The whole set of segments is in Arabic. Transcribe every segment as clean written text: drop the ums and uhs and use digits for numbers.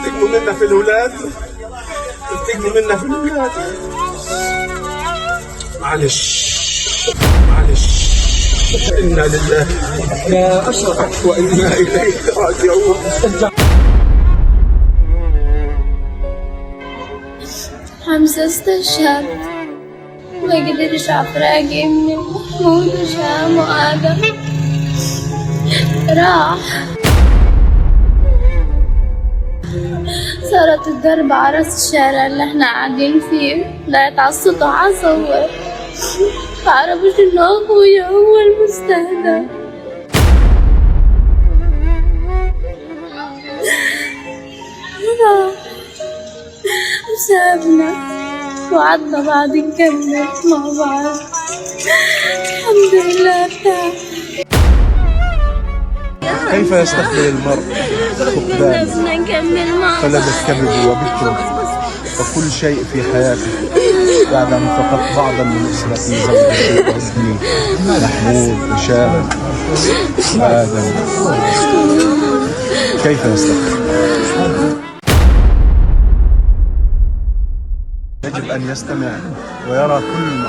تنتقموا منا في الأولاد، تنتقموا منا في الأولاد. معلش إنا لله يا أشرف وإنا إليه راجعون. حمزة استشهد، ما قدرش عفراقي من محمود وشام وآدم، راح. صارت الضرب على راس الشارع اللي احنا قاعدين فيه، طلعت على السطح اصور، معرفش ان اخويا هو المستهدف. راح وسابنا وقعدنا بعد نكمل مع بعض. الحمد لله ارتاح. كيف يستقبل المرء فقدان فلذة كبده وبشره وكل شيء في حياته بعد أن فقدت بعضا من أسرته، زوجته وابني محمود هشام وآدم؟ كيف يستقبل؟ يجب أن يستمع ويرى كل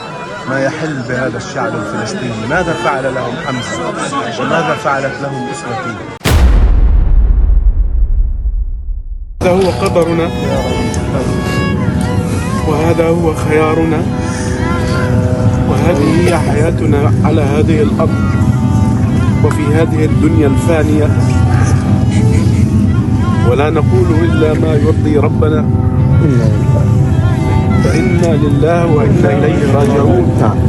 ما يحل بهذا الشعب الفلسطيني. ماذا فعل لهم حمزة وماذا فعلت لهم أسرتي؟ هذا هو قدرنا وهذا هو خيارنا وهذه هي حياتنا على هذه الأرض وفي هذه الدنيا الفانية، ولا نقول إلا ما يرضي ربنا. فإنا لله وإنا إليه راجعون.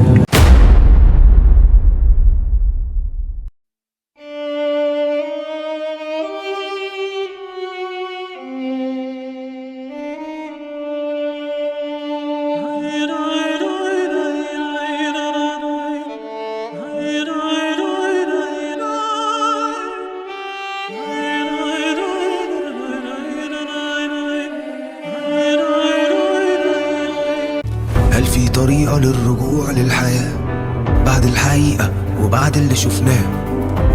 هل في طريقة للرجوع للحياة بعد الحقيقة وبعد اللي شفناه،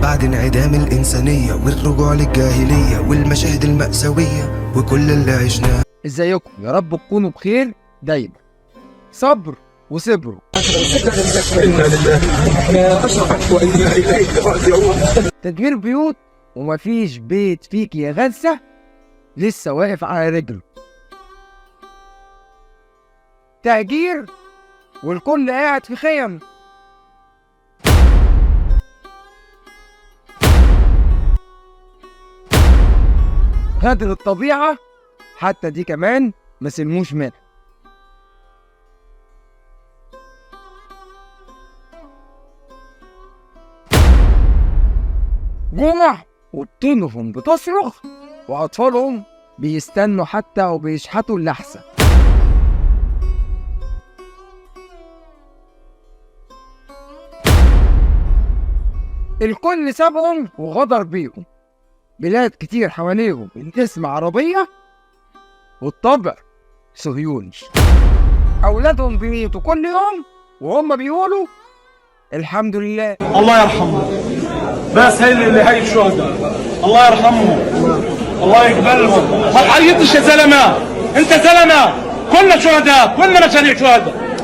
بعد انعدام الإنسانية والرجوع للجاهلية والمشاهد المأساوية وكل اللي عشناه؟ ازيكم؟ يا رب تكونوا بخير دايما. صبر وصبروا. إنا لله يا أشرف وإنا إليه راجعون. تدمير بيوت ومفيش بيت فيك يا غزة لسه واقف على رجله. تهجير والكل قاعد في خيم. غدر الطبيعة حتى دي كمان ما سلموش منها. جوع وطينهم بتصرخ وأطفالهم بيستنوا حتى وبيشحتوا اللحسة. الكل سابهم وغدر بيهم. بلاد كتير حواليهم الاسم عربية والطبع صهيوني. أولادهم بيموتوا كل يوم وهم بيقولوا الحمد لله. الله يرحمه، بس هي الشهداء، الله يرحمهم، الله يقبلهم. ما تعيطش يا زلمه، انت زلمه، كلنا شهداء، كلنا مشاريع شهداء،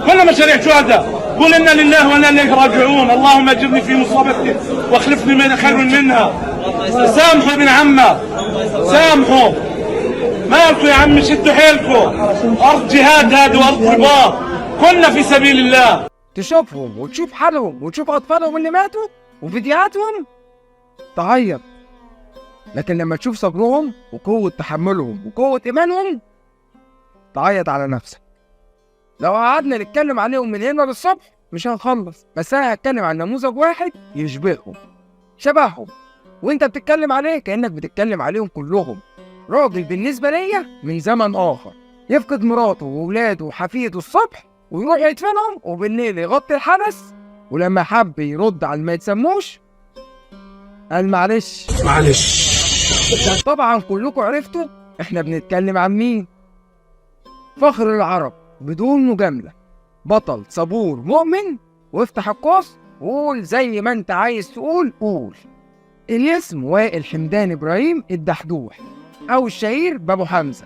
كلنا مشاريع شهداء. قل إنا لله وإنا إليه راجعون. اللهم أجرني في مصابتي واخلفني من خير منها. سامحوا ابن عمه، سامحوا، مالكم يا عم، شدوا حيلكم. أرض جهاد هذه وأرض رباط، كلنا في سبيل الله. تشوفهم وتشوف حالهم وتشوف أطفالهم اللي ماتوا وفيديوهاتهم تعيط، لكن لما تشوف صبرهم وقوة تحملهم وقوة إيمانهم تعيط على نفسك. لو قعدنا نتكلم عليهم من هنا للصبح مش هنخلص، بس أنا هتكلم عن نموذج واحد يشبههم، شبههم، وأنت بتتكلم عليه كأنك بتتكلم عليهم كلهم. راجل بالنسبة ليا من زمن آخر يفقد مراته وولاده وحفيده الصبح ويروح يدفنهم وبالليل يغطي الحدث، ولما حب يرد على ما يتسموش قال معلش. طبعا كلكم عرفتوا احنا بنتكلم عن مين. فخر العرب بدون مجاملة، بطل صبور مؤمن، وافتح القوس وقول زي ما انت عايز تقول قول. الاسم وائل حمدان إبراهيم الدحدوح أو الشهير بابو حمزة.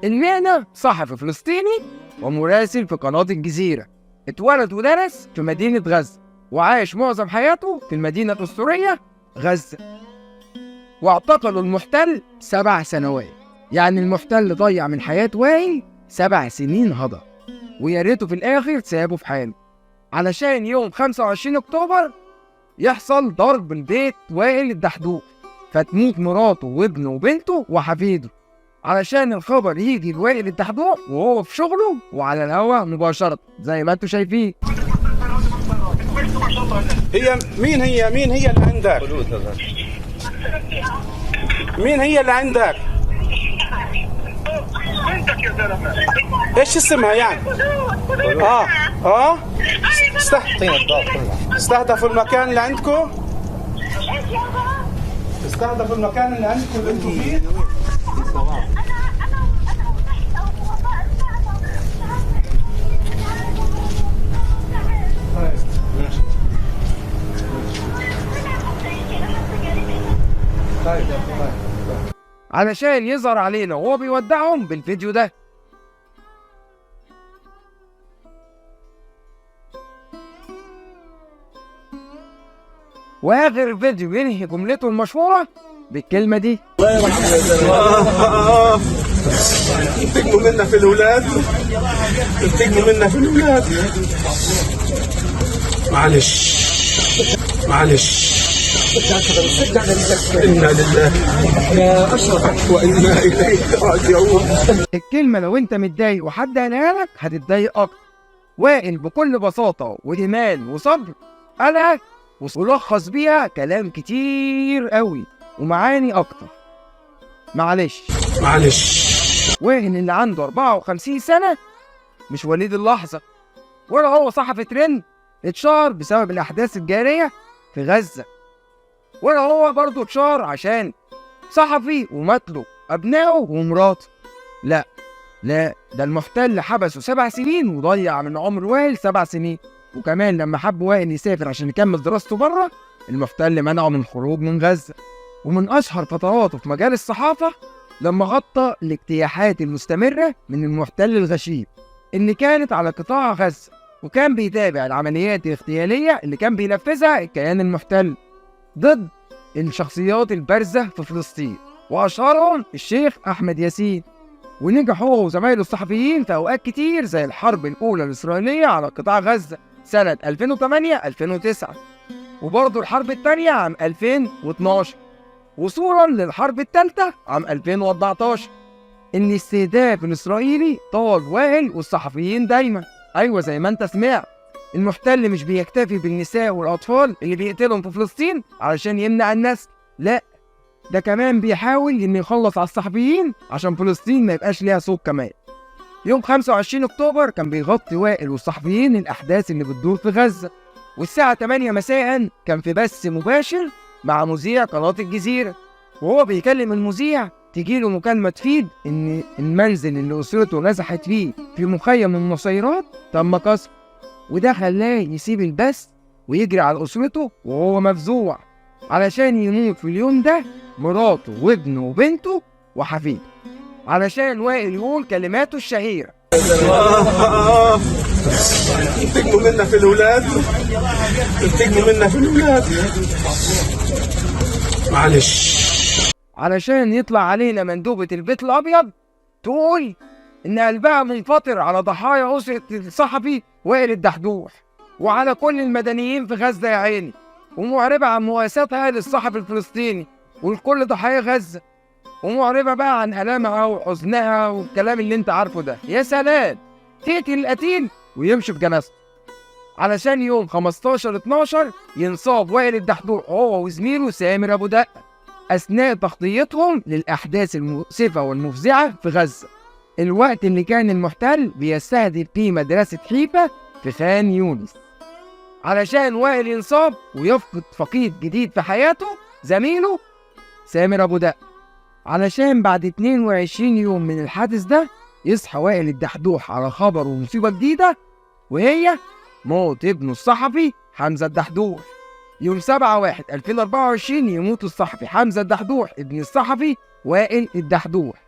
المهنة صحفي فلسطيني ومراسل في قناة الجزيرة. اتولد ودرس في مدينة غزة وعاش معظم حياته في المدينة الأسطورية غزة. واعتقلوا المحتل 7 سنوات، يعني المحتل ضيع من حياة وائل 7 سنين هدر، ويا ريته في الآخر سابه في حاله، علشان يوم 25 أكتوبر يحصل ضرب البيت وائل الدحدوح، فتموت مراته وابنه وبنته وحفيده، علشان الخبر يجي لوائل الدحدوح وهو في شغله وعلى الهواء مباشرة زي ما انتوا شايفين. مين هي اللي عندك؟ مين هي اللي عندك؟ بنتك يا زلمه. ايش اسمها يعني؟ استهدفوا المكان اللي عندكم؟ استهدفوا المكان اللي عندكم اللي انتم فيه؟ علشان يظهر علينا وهو بيودعهم بالفيديو ده. واخر الفيديو ينهي جملته المشهورة بالكلمة دي: انتقموا منا في الأولاد، انتقموا منا في الأولاد. معلش إنا لله وإنا إليه راجعون. الكلمة لو انت متضايق وحد قالها لك هتتضايق اكتر. وائل بكل بساطة وإيمان وصبر قالها ولخص بيها كلام كتير قوي ومعاني اكتر. معلش وائل اللي عنده 54 سنة مش وليد اللحظة، ولا هو صحفي ترند اتشهر بسبب الأحداث الجارية في غزة، ولا هو برضه اتشهر عشان صحفي وماتله أبنائه ومراته. لا ده المحتل حبسه 7 سنين وضيع من عمر وائل 7 سنين. وكمان لما حب وائل يسافر عشان يكمل دراسته بره، المحتل منعه من الخروج من غزة. ومن أشهر فتراته في مجال الصحافة لما غطى الاجتياحات المستمرة من المحتل الغشيم اللي كانت على قطاع غزة، وكان بيتابع العمليات الاغتيالية اللي كان بينفذها الكيان المحتل ضد الشخصيات البارزة في فلسطين، وأشهرهم الشيخ أحمد ياسين. ونجح هو وزمايله الصحفيين في أوقات كتير زي الحرب الأولى الإسرائيلية على قطاع غزة سنة 2008-2009، وبرضه الحرب الثانية عام 2012، وصولا للحرب الثالثة عام 2014. الاستهداف الإسرائيلي طال وائل والصحفيين دايما. أيوة زي ما أنت سمعت، المحتل مش بيكتفي بالنساء والأطفال اللي بيقتلهم في فلسطين علشان يمنع النسل، لا ده كمان بيحاول إنه يخلص على الصحفيين عشان فلسطين ما يبقاش ليها صوت كمان. يوم 25 أكتوبر كان بيغطي وائل والصحفيين الأحداث اللي بتدور في غزة، والساعة 8 مساء كان في بث مباشر مع مذيع قناة الجزيرة، وهو بيكلم المذيع تجيله مكالمة تفيد إن المنزل اللي أسرته نزحت فيه في مخيم النصيرات تم كسره، وده خلاه يسيب البث ويجري على أسرته وهو مفزوع علشان يموت في اليوم ده مراته وابنه وبنته وحفيده، علشان وائل يقول كلماته الشهيرة: انتقموا منا في الأولاد، انتقموا منا في الأولاد. علشان يطلع علينا مندوبة البيت الأبيض تقول إن قلبها منفطر على ضحايا أسرة الصحفي وائل الدحدوح وعلى كل المدنيين في غزة يا عيني، ومعربة عن مواساتها للصحفي الفلسطيني ولكل ضحايا غزة، ومعربة بقى عن ألامها وحزنها والكلام اللي انت عارفه ده. يا سلام، تقتل القتيل ويمشي في جنازته. علشان يوم 15/12 ينصاب وائل الدحدوح هو وزميله سامر أبو دقة أثناء تغطيتهم للأحداث المؤسفة والمفزعة في غزة، الوقت اللي كان المحتل بيستهدف فيه مدرسة حيفا في خان يونس، علشان وائل ينصاب ويفقد فقيد جديد في حياته زميله سامر أبو دقة، علشان بعد 22 يوم من الحادث ده يصحى وائل الدحدوح على خبر ومصيبة جديدة، وهي موت ابنه الصحفي حمزة الدحدوح. يوم 7/1/2024 يموت الصحفي حمزة الدحدوح ابن الصحفي وائل الدحدوح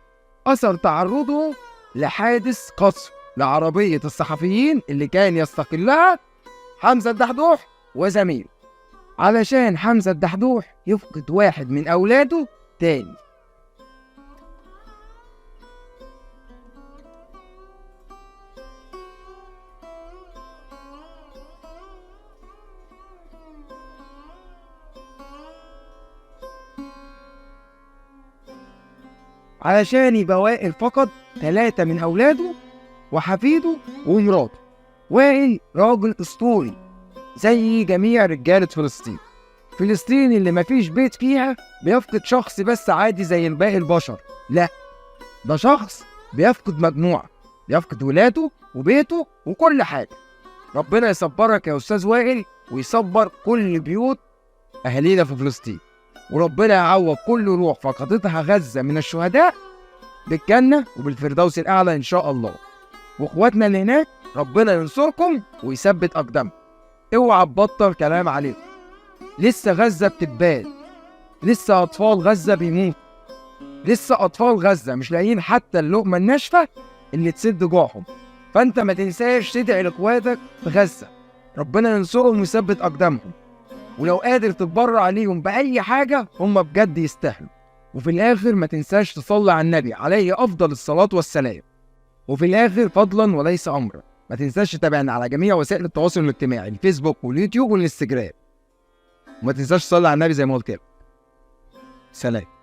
أثر تعرضه لحادث قصف لعربية الصحفيين اللي كان يستقلها حمزة الدحدوح وزميله، علشان حمزة الدحدوح يفقد واحد من أولاده تاني. علشان يبقى وائل فقد 3 من أولاده وحفيده ومراته. وائل راجل أسطوري زي جميع رجالة فلسطين. فلسطين اللي مفيش بيت فيها بيفقد شخص بس عادي زي باقي البشر، لا، ده شخص بيفقد مجموعة، بيفقد ولاده وبيته وكل حاجة. ربنا يصبرك يا أستاذ وائل ويصبر كل بيوت أهالينا في فلسطين، وربنا يعوض كل روح فقدتها غزة من الشهداء بالجنة وبالفردوس الأعلى إن شاء الله. وإخواتنا اللي هناك ربنا ينصركم ويثبت أقدامكم. اوعى تبطل كلام عليكم، لسه غزة بتتباد، لسه أطفال غزة بيموتوا، لسه أطفال غزة مش لاقيين حتى اللقمة الناشفة اللي تسد جوعهم. فأنت ما تنساش تدعي لإخواتك في غزة، ربنا ينصرهم ويثبت أقدامهم، ولو قادر تتبرع عليهم بأي حاجة هم بجد يستاهلوا. وفي الآخر ما تنساش تصلي على النبي عليه أفضل الصلاة والسلام. وفي الآخر فضلا وليس أمرا ما تنساش تتابعنا على جميع وسائل التواصل الاجتماعي، الفيسبوك واليوتيوب والانستجرام، وما تنساش تصلي على النبي زي ما قلت لك. سلام.